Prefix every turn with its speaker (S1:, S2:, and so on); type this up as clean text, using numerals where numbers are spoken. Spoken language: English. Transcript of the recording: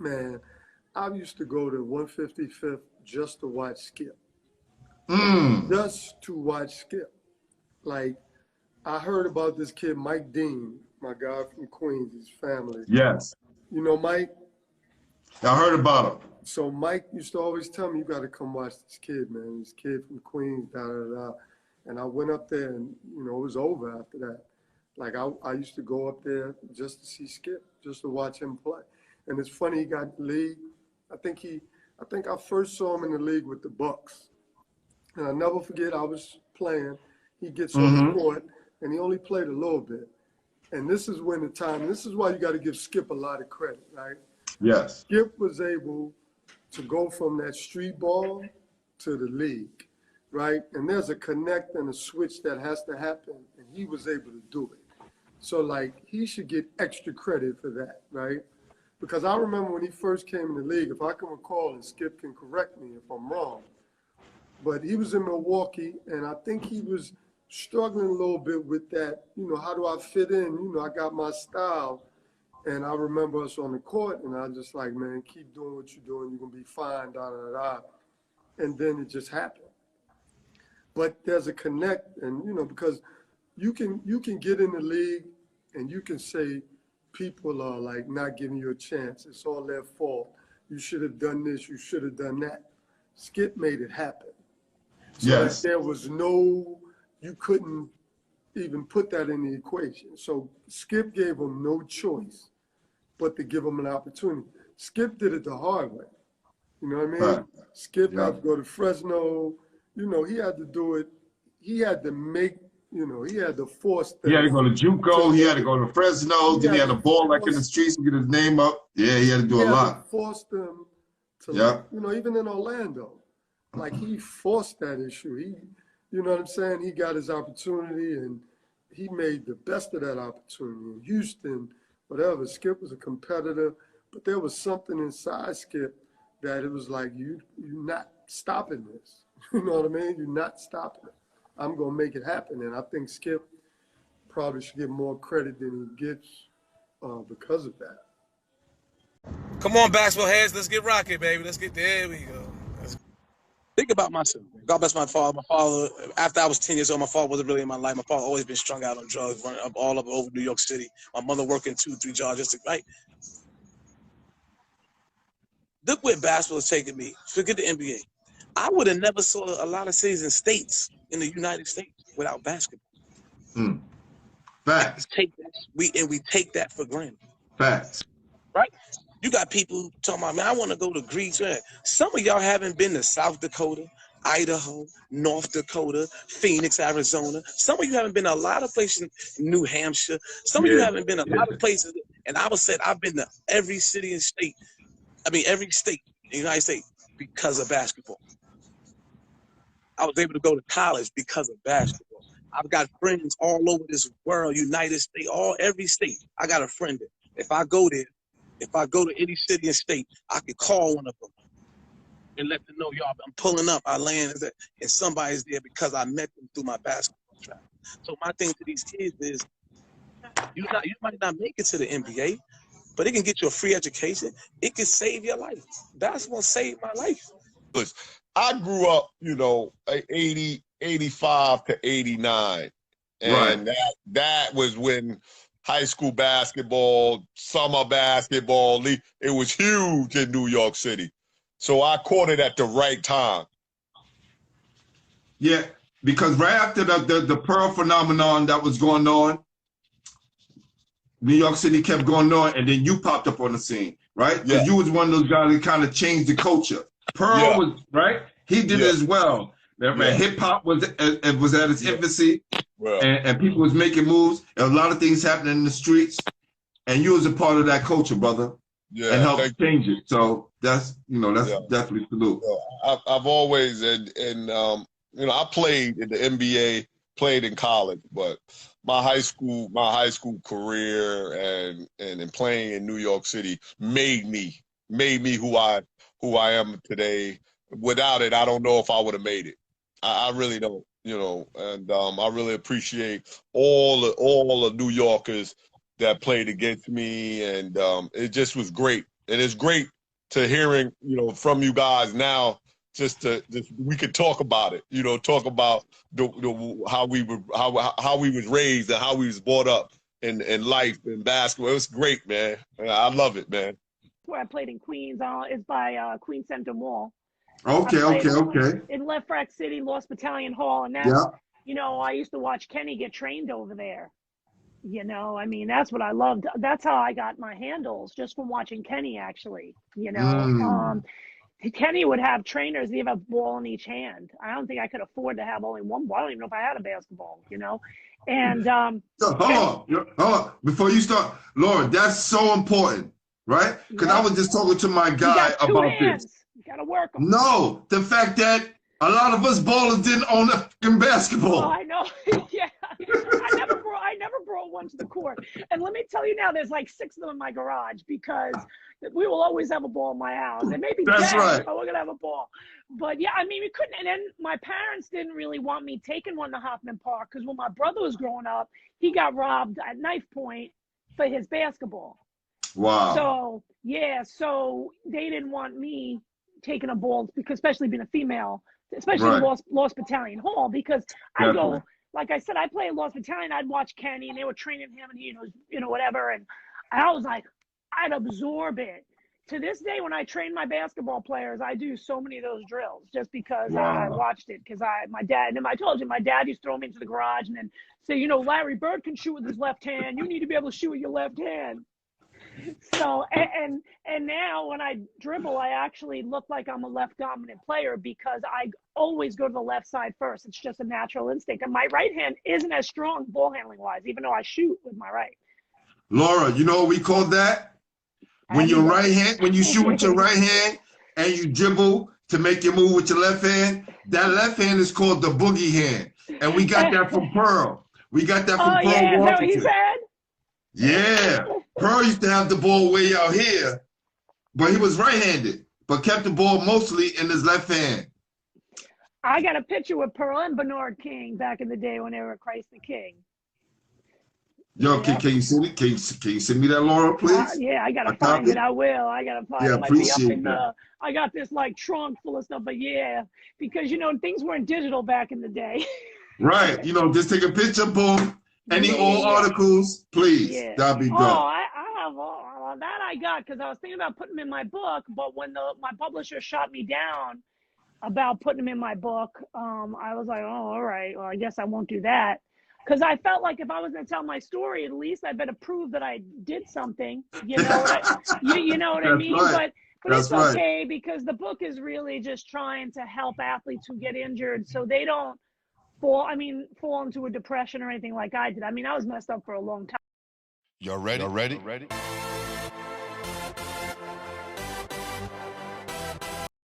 S1: Man, I used to go to 155th just to watch Skip.
S2: Mm.
S1: Just to watch Skip. Like, I heard about this kid, Mike Dean, my guy from Queens, his family.
S2: Yes.
S1: You know Mike?
S2: I heard about him.
S1: So Mike used to always tell me, you got to come watch this kid, man. This kid from Queens, da, da, da. And I went up there and, you know, it was over after that. Like, I used to go up there just to see Skip, just to watch him play. And it's funny, he got the league. I think I first saw him in the league with the Bucks. And I'll never forget, I was playing. He gets on the court, and he only played a little bit. And this is when the time, this is why you got to give Skip a lot of credit, right?
S2: Yes.
S1: Skip was able to go from that street ball to the league, right? And there's a connect and a switch that has to happen, and he was able to do it. So, like, he should get extra credit for that, right? Because I remember when he first came in the league, if I can recall, and Skip can correct me if I'm wrong, but he was in Milwaukee, and I think he was struggling a little bit with that, you know, how do I fit in? You know, I got my style. And I remember us on the court, and I was just like, man, keep doing what you're doing. You're going to be fine, da, da, da. And then it just happened. But there's a connect, and, you know, because you can get in the league, and you can say people are, like, not giving you a chance. It's all their fault. You should have done this. You should have done that. Skip made it happen. So
S2: Yes.
S1: that there was no, you couldn't even put that in the equation. So Skip gave him no choice but to give him an opportunity. Skip did it the hard way. You know what I mean?
S2: Right.
S1: Skip had to go to Fresno. You know, he had to do it. He had to make, you know, he had to force them.
S2: He had to go to JUCO. He had to go to Fresno. Then he had to ball like in the streets and get his name up. Yeah, he had to do a lot. He had to
S1: force them to, like, you know, even in Orlando, like he forced that issue. He, you know what I'm saying? He got his opportunity and he made the best of that opportunity. In Houston, whatever, Skip was a competitor, but there was something inside Skip that it was like, you're not stopping this. You know what I mean? You're not stopping it. I'm going to make it happen. And I think Skip probably should get more credit than he gets because of that.
S3: Come on, basketball heads. Let's get rocket, baby. Let's get there. We go.
S4: Think about myself. God bless my father. My father, after I was 10 years old, my father wasn't really in my life. My father always been strung out on drugs, running up all over New York City. My mother working 2, 3 jobs just to, right? Look where basketball is taking me. Forget the NBA. I would have never saw a lot of cities and states in the United States without basketball.
S2: Facts.
S4: We take that for granted.
S2: Facts.
S4: Right? You got people talking about, man, I want to go to Greece. Man. Some of y'all haven't been to South Dakota, Idaho, North Dakota, Phoenix, Arizona. Some of you haven't been to a lot of places in New Hampshire. Some of you haven't been to a lot of places. And I would say I've been to every city and state. I mean, every state in the United States because of basketball. I was able to go to college because of basketball. I've got friends all over this world, United States, every state. I got a friend there. If I go there, if I go to any city and state, I could call one of them and let them know, y'all, I'm pulling up, I land, and somebody's there because I met them through my basketball travel. So my thing to these kids is, you might not make it to the NBA, but it can get you a free education. It can save your life. Basketball saved my life.
S5: I grew up, you know, 85 to 89. And that was when high school basketball, summer basketball, it was huge in New York City. So I caught it at the right time.
S2: Yeah, because right after the Pearl phenomenon that was going on, New York City kept going on, and then you popped up on the scene, right? Yeah. You was one of those guys that kind of changed the culture. Pearl was, right? He did it as well. Hip-hop was at its infancy, and people was making moves, and a lot of things happening in the streets, and you was a part of that culture, brother, and helped change it. So that's, you know, that's definitely salute.
S5: I've always, you know, I played in the NBA, played in college, but my high school career and playing in New York City made me who I am today. Without it, I don't know if I would have made it. I really don't, you know, and I really appreciate all the New Yorkers that played against me, and it just was great. And it's great to hearing, you know, from you guys now. We could talk about it, you know, talk about how we was raised and how we was brought up in life in basketball. It was great, man. I love it, man.
S6: Where I played in Queens is by Queens Center Mall.
S2: Okay.
S6: In Left Rack City, Lost Battalion Hall, and that's,
S2: Yeah.
S6: you know, I used to watch Kenny get trained over there. You know, I mean, that's what I loved. That's how I got my handles, just from watching Kenny, actually. You know, Kenny would have trainers, he'd have a ball in each hand. I don't think I could afford to have only one ball. I don't even know if I had a basketball, you know. And
S2: So, hold on. Before you start, Laura, that's so important, right? Because I was just talking to my guy about this.
S6: You gotta work them.
S2: No, the fact that a lot of us ballers didn't own a fucking basketball.
S6: Oh, I know. Yeah. I never brought one to the court. And let me tell you now, there's like 6 of them in my garage, because we will always have a ball in my house. It may be
S2: That's right.
S6: but we're gonna have a ball. But yeah, I mean, we couldn't. And then my parents didn't really want me taking one to Hoffman Park, because when my brother was growing up, he got robbed at knife point for his basketball.
S2: Wow.
S6: So yeah, so they didn't want me taking a ball, because especially being a female, especially in Lost Battalion Hall, because I go, like I said, I play in Lost Battalion. I'd watch Kenny, and they were training him, and you know, whatever. And I was like, I'd absorb it. To this day, when I train my basketball players, I do so many of those drills just because I watched it. Because my dad, and I told you, my dad used to throw me into the garage and then say, you know, Larry Bird can shoot with his left hand. You need to be able to shoot with your left hand. So, and now when I dribble, I actually look like I'm a left dominant player, because I always go to the left side first. It's just a natural instinct. And my right hand isn't as strong ball handling wise, even though I shoot with my right.
S2: Laura, you know what we call that? When your right hand, when you shoot with your right hand and you dribble to make your move with your left hand, that left hand is called the boogie hand. And we got that from Pearl. We got that from Pearl.
S6: Yeah, is that what he said?
S2: Yeah. Pearl used to have the ball way out here, but he was right-handed, but kept the ball mostly in his left hand.
S6: I got a picture with Pearl and Bernard King back in the day when they were Christ the King.
S2: Yo, can you send it? Can you send me that, Laura, please?
S6: Yeah, I gotta find it. I will. I gotta find it.
S2: Yeah,
S6: It might be up
S2: appreciate
S6: in
S2: that.
S6: I got this like trunk full of stuff, but yeah, because you know things weren't digital back in the day.
S2: Right. You know, just take a picture, boom. Any old articles, please.
S6: Yeah.
S2: That'd be good.
S6: Oh, I have all that I got, because I was thinking about putting them in my book, but when my publisher shot me down about putting them in my book, I was like, oh, all right, well, I guess I won't do that. Because I felt like if I was going to tell my story, at least I better prove that I did something. You know you know what I mean?
S2: Right.
S6: But it's okay, because the book is really just trying to help athletes who get injured so they don't fall into a depression or anything like I did. I mean, I was messed up for a long time.
S7: Y'all ready?